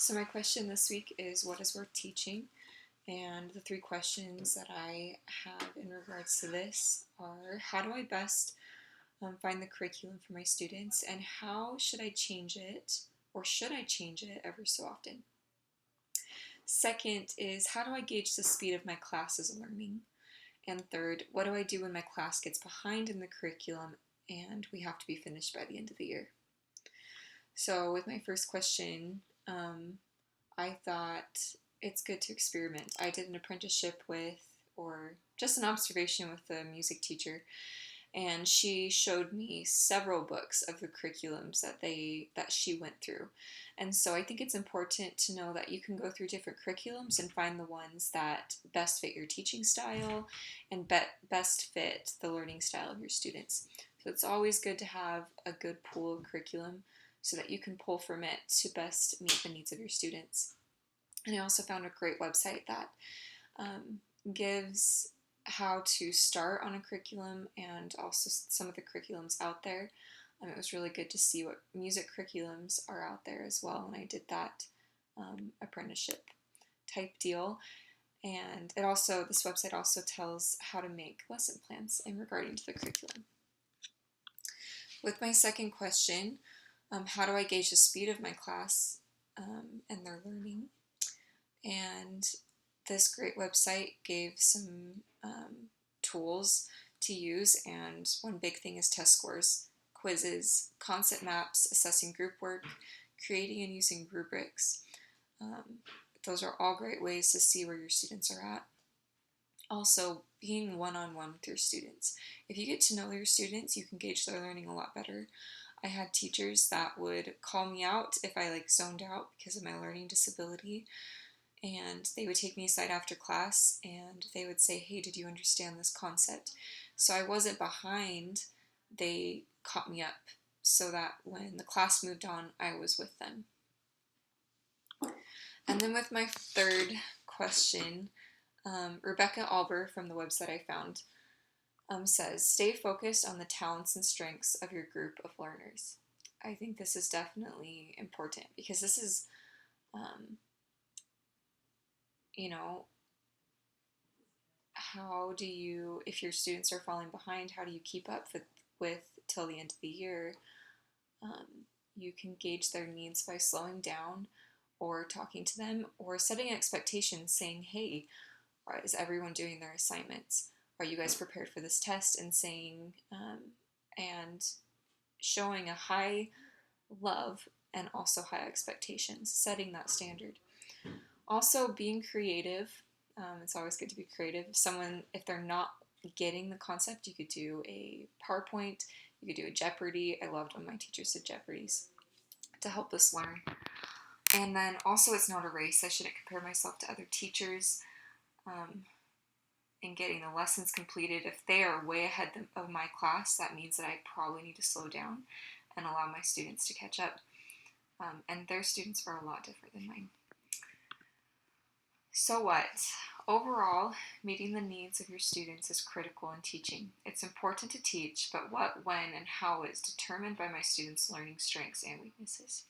So my question this week is, what is worth teaching? And the three questions that I have in regards to this are, how do I best find the curriculum for my students, and how should I change it, or should I change it ever so often? Second is, how do I gauge the speed of my class's learning? And third, what do I do when my class gets behind in the curriculum and we have to be finished by the end of the year? So with my first question, I thought it's good to experiment. I did an apprenticeship with, or just an observation with a music teacher, and she showed me several books of the curriculums that she went through. And so I think it's important to know that you can go through different curriculums and find the ones that best fit your teaching style and best fit the learning style of your students. So it's always good to have a good pool of curriculum so that you can pull from it to best meet the needs of your students. And I also found a great website that um, gives how to start on a curriculum and also some of the curriculums out there. It was really good to see what music curriculums are out there as well, and I did that apprenticeship type deal. And this website also tells how to make lesson plans in regarding to the curriculum. With my second question, how do I gauge the speed of my class and their learning? And this great website gave some tools to use, and one big thing is test scores, quizzes, concept maps, assessing group work, creating and using rubrics. Those are all great ways to see where your students are at. Also, being one-on-one with your students. If you get to know your students, you can gauge their learning a lot better. I had teachers that would call me out if I zoned out because of my learning disability, and they would take me aside after class and they would say, hey, did you understand this concept? So I wasn't behind. They caught me up so that when the class moved on, I was with them. And then with my third question, Rebecca Alber from the website I found says, stay focused on the talents and strengths of your group of learners. I think this is definitely important because this is, how do you, if your students are falling behind, how do you keep up with till the end of the year? You can gauge their needs by slowing down or talking to them or setting expectations, saying, hey, is everyone doing their assignments? Are you guys prepared for this test? And saying, and showing a high love and also high expectations, setting that standard. Also, being creative. It's always good to be creative. If they're not getting the concept, you could do a PowerPoint, you could do a Jeopardy. I loved when my teachers did Jeopardies to help us learn. And then also, it's not a race. I shouldn't compare myself to other teachers in getting the lessons completed. If they are way ahead of my class, that means that I probably need to slow down and allow my students to catch up. And their students are a lot different than mine. So what? Overall, meeting the needs of your students is critical in teaching. It's important to teach, but what, when, and how is determined by my students' learning strengths and weaknesses.